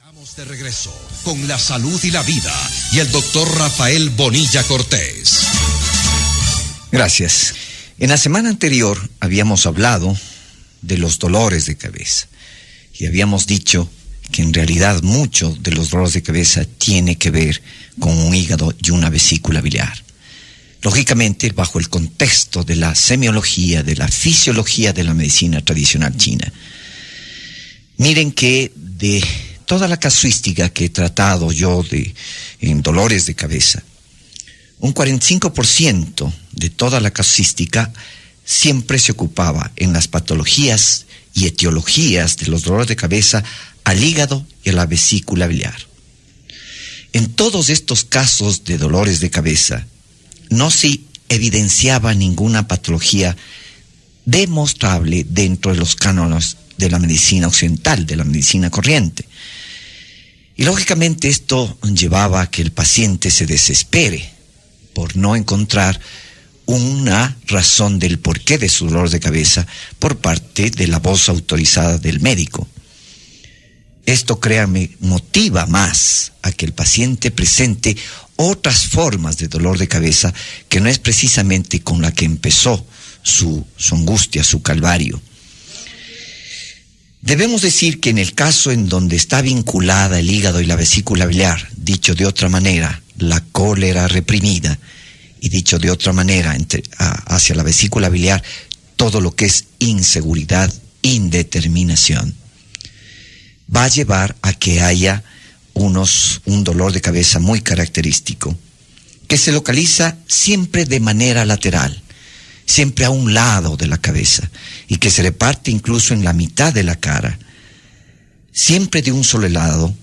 Estamos de regreso con la salud y la vida y el doctor Rafael Bonilla Cortés. Gracias. En la semana anterior habíamos hablado de los dolores de cabeza y habíamos dicho que en realidad mucho de los dolores de cabeza tiene que ver con un hígado y una vesícula biliar. Lógicamente, bajo el contexto de la semiología, de la fisiología de la medicina tradicional china. Miren que de toda la casuística que he tratado yo en dolores de cabeza, un 45% de toda la casuística siempre se ocupaba en las patologías y etiologías de los dolores de cabeza al hígado y a la vesícula biliar. En todos estos casos de dolores de cabeza, no se evidenciaba ninguna patología demostrable dentro de los cánones de la medicina occidental, de la medicina corriente. Y lógicamente esto llevaba a que el paciente se desespere por no encontrar una razón del porqué de su dolor de cabeza por parte de la voz autorizada del médico. Esto, créame, motiva más a que el paciente presente otras formas de dolor de cabeza que no es precisamente con la que empezó su angustia, su calvario. Debemos decir que en el caso en donde está vinculada el hígado y la vesícula biliar, dicho de otra manera, la cólera reprimida, y dicho de otra manera, hacia la vesícula biliar, todo lo que es inseguridad, indeterminación, va a llevar a que haya un dolor de cabeza muy característico, que se localiza siempre de manera lateral, siempre a un lado de la cabeza, y que se reparte incluso en la mitad de la cara, siempre de un solo lado,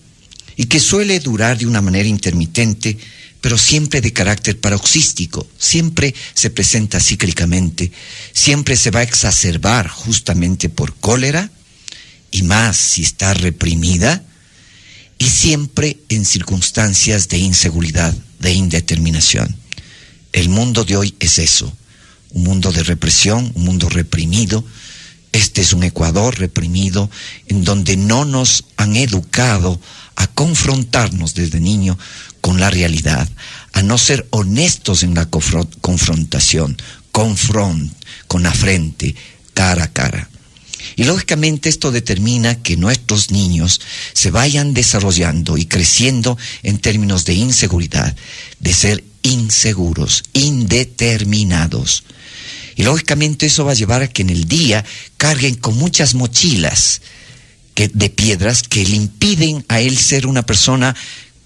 y que suele durar de una manera intermitente, pero siempre de carácter paroxístico, siempre se presenta cíclicamente, siempre se va a exacerbar justamente por cólera, y más si está reprimida, y siempre en circunstancias de inseguridad, de indeterminación. El mundo de hoy es eso, un mundo de represión, un mundo reprimido. Este es un Ecuador reprimido en donde no nos han educado a confrontarnos desde niño con la realidad, a no ser honestos en la confrontación, con la frente, cara a cara. Y lógicamente esto determina que nuestros niños se vayan desarrollando y creciendo en términos de inseguridad, de ser inseguros, indeterminados. Y lógicamente eso va a llevar a que en el día carguen con muchas mochilas de piedras que le impiden a él ser una persona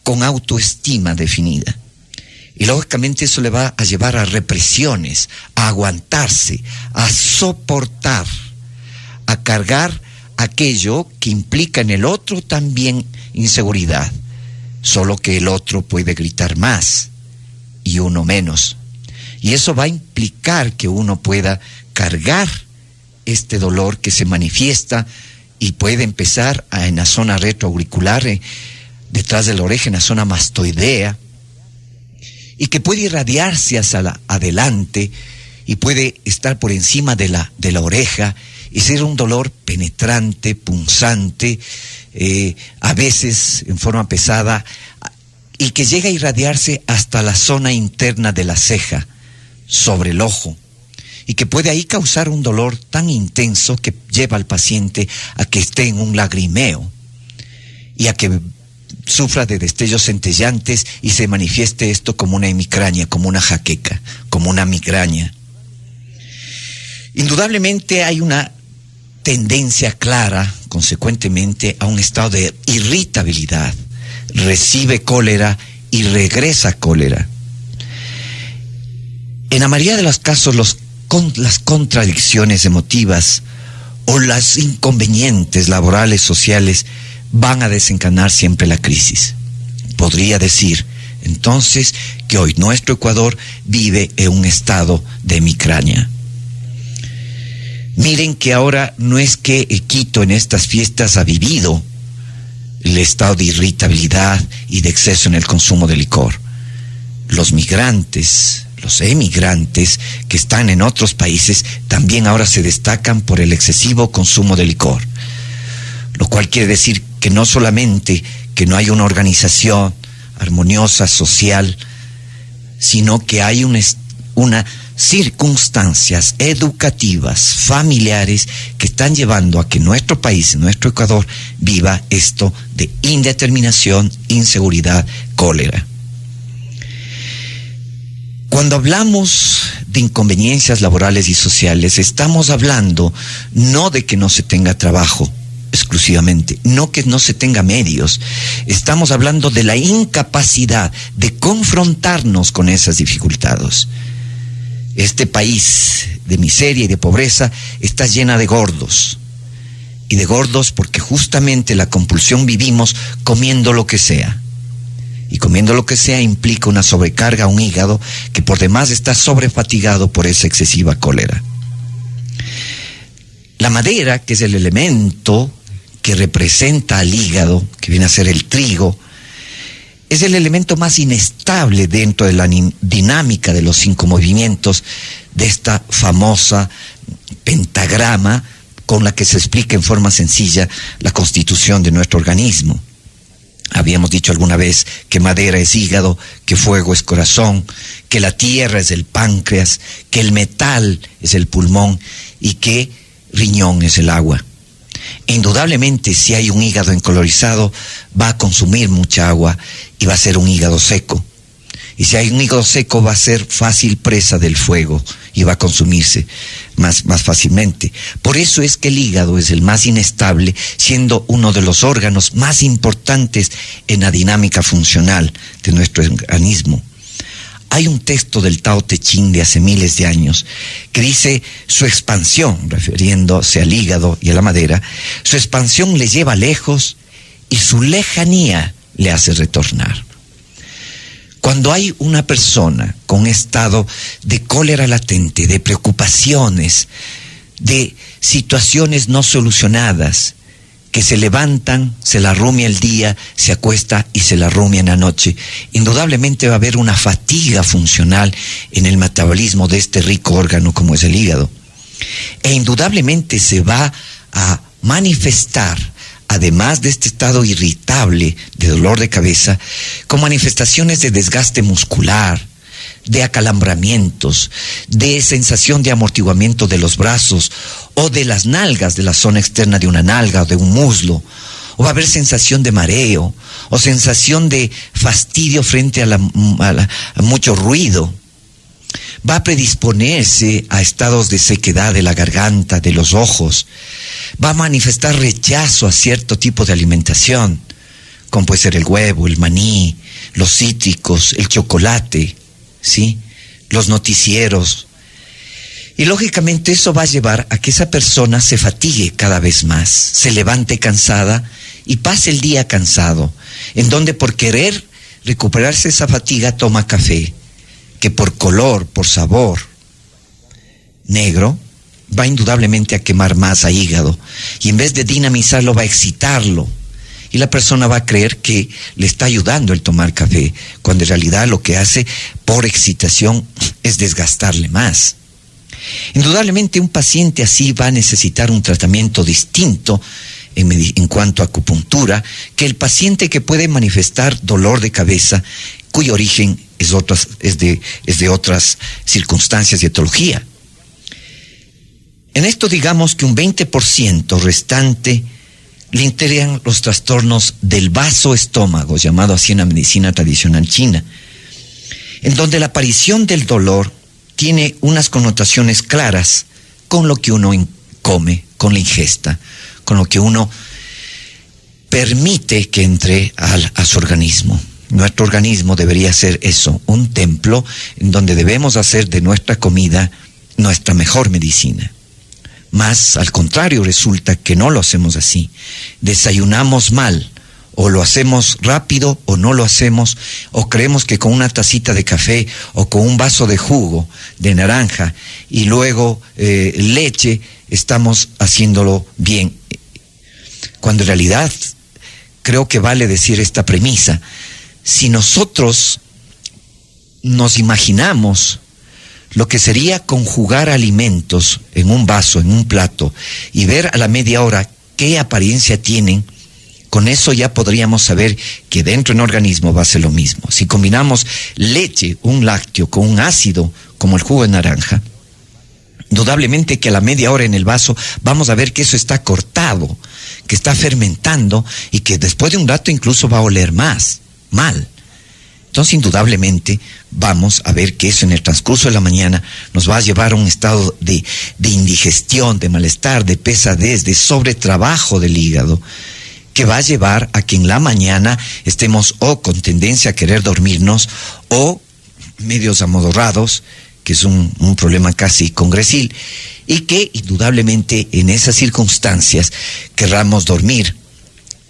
con autoestima definida. Y lógicamente eso le va a llevar a represiones, a aguantarse, a soportar, a cargar aquello que implica en el otro también inseguridad, solo que el otro puede gritar más y uno menos. Y eso va a implicar que uno pueda cargar este dolor que se manifiesta y puede empezar en la zona retroauricular, detrás de la oreja, en la zona mastoidea, y que puede irradiarse hacia adelante y puede estar por encima de la oreja y ser un dolor penetrante, punzante, a veces en forma pesada, y que llega a irradiarse hasta la zona interna de la ceja, sobre el ojo, y que puede ahí causar un dolor tan intenso que lleva al paciente a que esté en un lagrimeo y a que sufra de destellos centellantes y se manifieste esto como una hemicrania, como una jaqueca, como una migraña. Indudablemente hay una tendencia clara, consecuentemente, a un estado de irritabilidad. Recibe cólera y regresa cólera. En la mayoría de los casos, las contradicciones emotivas o los inconvenientes laborales, sociales, van a desencadenar siempre la crisis. Podría decir, entonces, que hoy nuestro Ecuador vive en un estado de hemicrania. Miren que ahora no es que Quito en estas fiestas ha vivido el estado de irritabilidad y de exceso en el consumo de licor. Los migrantes, los emigrantes que están en otros países también ahora se destacan por el excesivo consumo de licor, lo cual quiere decir que no solamente que no hay una organización armoniosa, social, sino que hay unas circunstancias educativas, familiares, que están llevando a que nuestro país, nuestro Ecuador, viva esto de indeterminación, inseguridad, cólera. Cuando hablamos de inconveniencias laborales y sociales, estamos hablando no de que no se tenga trabajo exclusivamente, no que no se tenga medios, estamos hablando de la incapacidad de confrontarnos con esas dificultades. Este país de miseria y de pobreza está llena de gordos, y de gordos porque justamente la compulsión vivimos comiendo lo que sea. Y comiendo lo que sea implica una sobrecarga a un hígado que por demás está sobrefatigado por esa excesiva cólera. La madera, que es el elemento que representa al hígado, que viene a ser el trigo, es el elemento más inestable dentro de la dinámica de los 5 movimientos de esta famosa pentagrama con la que se explica en forma sencilla la constitución de nuestro organismo. Habíamos dicho alguna vez que madera es hígado, que fuego es corazón, que la tierra es el páncreas, que el metal es el pulmón y que riñón es el agua. E indudablemente, si hay un hígado encolorizado, va a consumir mucha agua y va a ser un hígado seco. Y si hay un hígado seco, va a ser fácil presa del fuego y va a consumirse más fácilmente. Por eso es que el hígado es el más inestable, siendo uno de los órganos más importantes en la dinámica funcional de nuestro organismo. Hay un texto del Tao Te Ching de hace miles de años que dice su expansión, refiriéndose al hígado y a la madera, su expansión le lleva lejos y su lejanía le hace retornar. Cuando hay una persona con estado de cólera latente, de preocupaciones, de situaciones no solucionadas, que se levantan, se la rumia el día, se acuesta y se la rumia en la noche, indudablemente va a haber una fatiga funcional en el metabolismo de este rico órgano como es el hígado. E indudablemente se va a manifestar, además de este estado irritable de dolor de cabeza, con manifestaciones de desgaste muscular, de acalambramientos, de sensación de amortiguamiento de los brazos o de las nalgas, de la zona externa de una nalga o de un muslo, o va a haber sensación de mareo o sensación de fastidio frente a mucho ruido. Va a predisponerse a estados de sequedad de la garganta, de los ojos. Va a manifestar rechazo a cierto tipo de alimentación, como puede ser el huevo, el maní, los cítricos, el chocolate, ¿sí? Los noticieros. Y lógicamente eso va a llevar a que esa persona se fatigue cada vez más, se levante cansada y pase el día cansado, en donde por querer recuperarse esa fatiga toma café, que por color, por sabor negro, va indudablemente a quemar más a hígado, y en vez de dinamizarlo va a excitarlo, y la persona va a creer que le está ayudando el tomar café, cuando en realidad lo que hace por excitación es desgastarle más. Indudablemente un paciente así va a necesitar un tratamiento distinto en cuanto a acupuntura que el paciente que puede manifestar dolor de cabeza cuyo origen es de otras circunstancias y etología. En esto digamos que un 20% restante le integran los trastornos del vaso-estómago, llamado así en la medicina tradicional china, en donde la aparición del dolor tiene unas connotaciones claras con lo que uno come, con la ingesta, con lo que uno permite que entre a su organismo. Nuestro organismo debería ser eso, un templo en donde debemos hacer de nuestra comida nuestra mejor medicina. Mas, al contrario, resulta que no lo hacemos así. Desayunamos mal, o lo hacemos rápido o no lo hacemos, o creemos que con una tacita de café o con un vaso de jugo de naranja y luego leche estamos haciéndolo bien. Cuando en realidad creo que vale decir esta premisa: si nosotros nos imaginamos lo que sería conjugar alimentos en un vaso, en un plato, y ver a la media hora qué apariencia tienen, Con eso ya podríamos saber que dentro del organismo va a ser lo mismo. Si combinamos leche, un lácteo, con un ácido como el jugo de naranja, indudablemente que a la media hora en el vaso vamos a ver que eso está cortado, que está fermentando y que después de un rato incluso va a oler mal. Entonces, indudablemente, vamos a ver que eso en el transcurso de la mañana nos va a llevar a un estado de indigestión, de malestar, de pesadez, de sobretrabajo del hígado, que va a llevar a que en la mañana estemos o con tendencia a querer dormirnos o medios amodorrados, que es un problema casi congresil, y que indudablemente en esas circunstancias querramos dormir,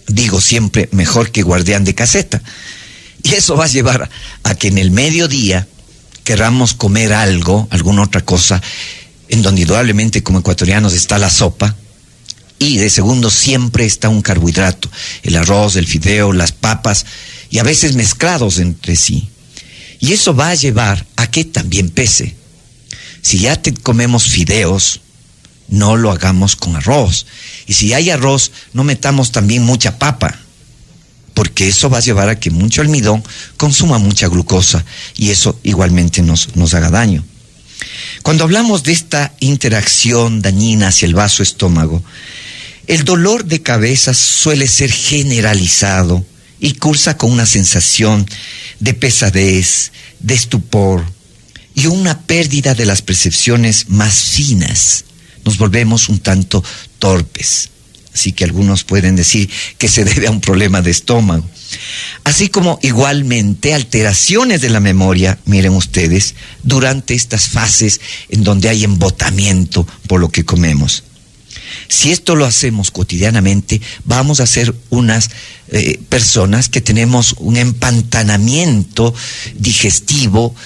digo siempre, mejor que guardián de caseta. Y eso va a llevar a que en el mediodía querramos comer algo, alguna otra cosa, en donde indudablemente como ecuatorianos está la sopa, y de segundo siempre está un carbohidrato, el arroz, el fideo, las papas, y a veces mezclados entre sí. Y eso va a llevar a que también pese. Si ya comemos fideos, no lo hagamos con arroz. Y si hay arroz, no metamos también mucha papa, porque eso va a llevar a que mucho almidón consuma mucha glucosa, y eso igualmente nos haga daño. Cuando hablamos de esta interacción dañina hacia el vaso estómago, el dolor de cabeza suele ser generalizado y cursa con una sensación de pesadez, de estupor y una pérdida de las percepciones más finas. Nos volvemos un tanto torpes. Así que algunos pueden decir que se debe a un problema de estómago. Así como igualmente alteraciones de la memoria, miren ustedes, durante estas fases en donde hay embotamiento por lo que comemos. Si esto lo hacemos cotidianamente, vamos a ser unas personas que tenemos un empantanamiento digestivo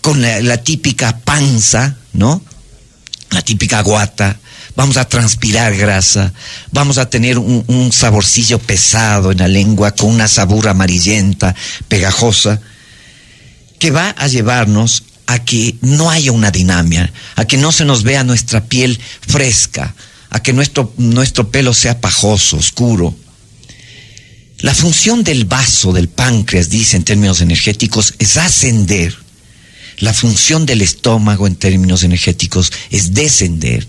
con la típica panza, ¿no? La típica guata. Vamos a transpirar grasa, vamos a tener un saborcillo pesado en la lengua con una sabor amarillenta, pegajosa, que va a llevarnos a que no haya una dinámica, a que no se nos vea nuestra piel fresca, a que nuestro pelo sea pajoso, oscuro. La función del vaso, del páncreas, dice en términos energéticos, es ascender. La función del estómago en términos energéticos es descender.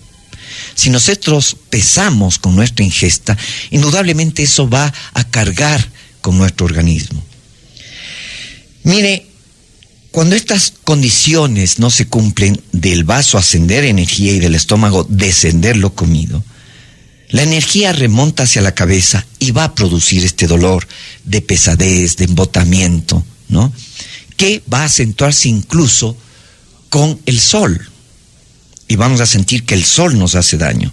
Si nosotros pesamos con nuestra ingesta, indudablemente eso va a cargar con nuestro organismo. Mire, cuando estas condiciones no se cumplen, del vaso ascender energía y del estómago descender lo comido, la energía remonta hacia la cabeza y va a producir este dolor de pesadez, de embotamiento, ¿no? Que va a acentuarse incluso con el sol. Y vamos a sentir que el sol nos hace daño.